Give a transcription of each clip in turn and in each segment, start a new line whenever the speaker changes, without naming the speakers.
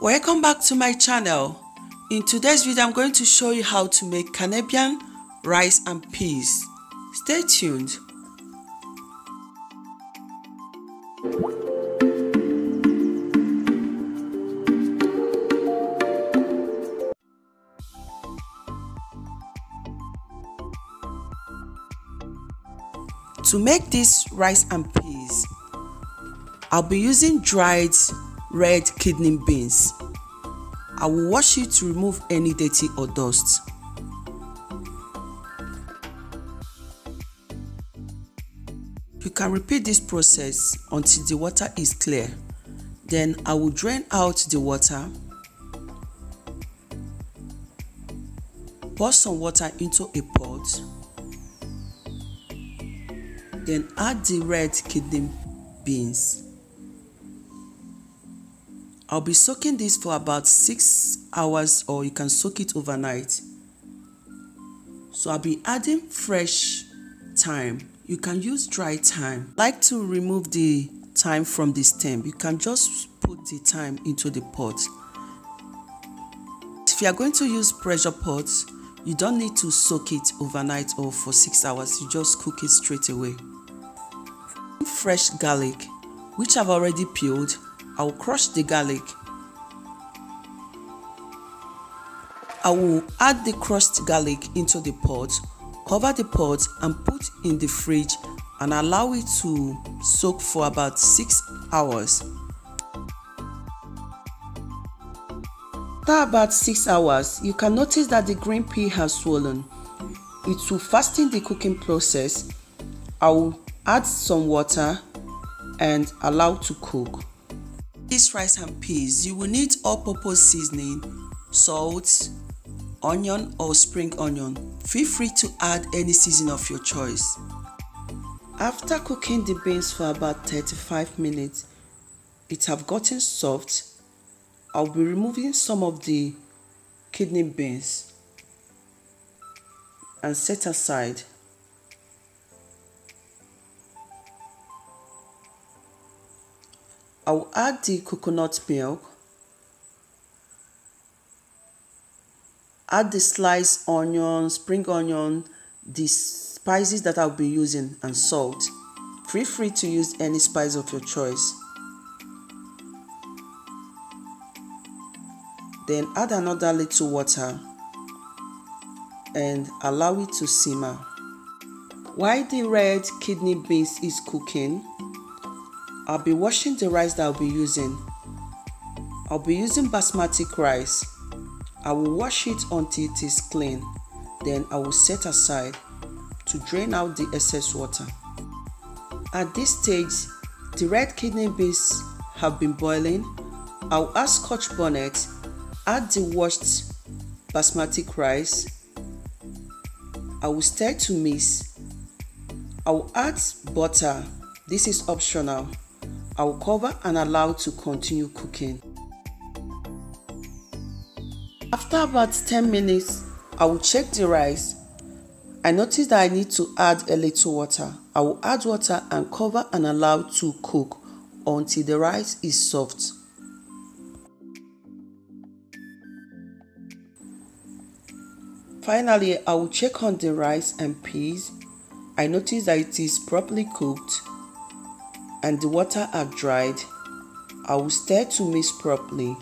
Welcome back to my channel. In today's video, I'm going to show you how to make Canadian rice and peas. Stay tuned. To make this rice and peas, I'll be using dried red kidney beans. I will wash it to remove any dirty or dust. You can repeat this process until the water is clear. Then I will drain out the water. Pour some water into a pot. Then add the red kidney beans. I'll be soaking this for about 6 hours, or you can soak it overnight. So I'll be adding fresh thyme. You can use dry thyme. Like to remove the thyme from the stem, you can just put the thyme into the pot. If you are going to use pressure pots, you don't need to soak it overnight or for 6 hours. You just cook it straight away. Fresh garlic, which I've already peeled. I will crush the garlic. I will add the crushed garlic into the pot, cover the pot and put in the fridge and allow it to soak for about 6 hours. After about 6 hours, you can notice that the green pea has swollen. It will fasten the cooking process. I will add some water and allow to cook. This rice and peas, you will need all-purpose seasoning, salt, onion or spring onion. Feel free to add any seasoning of your choice. After cooking the beans for about 35 minutes, it have gotten soft. I'll be removing some of the kidney beans and set aside. I will add the coconut milk, add the sliced onion, spring onion, the spices that I'll be using and salt. Feel free to use any spice of your choice. Then add another little water and allow it to simmer. While the red kidney beans is cooking, I'll be washing the rice that I'll be using. I'll be using basmati rice. I will wash it until it is clean. Then I will set aside to drain out the excess water. At this stage, the red kidney beans have been boiling. I'll add scotch bonnet, add the washed basmati rice. I will stir to mix. I will add butter. This is optional. I will cover and allow to continue cooking. After about 10 minutes, I will check the rice. I notice that I need to add a little water. I will add water and cover and allow to cook until the rice is soft. Finally, I will check on the rice and peas. I notice that it is properly cooked and the water are dried. I will stir to mix properly.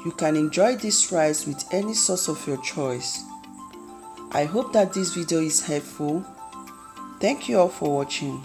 You can enjoy this rice with any sauce of your choice. I hope that this video is helpful. Thank you all for watching.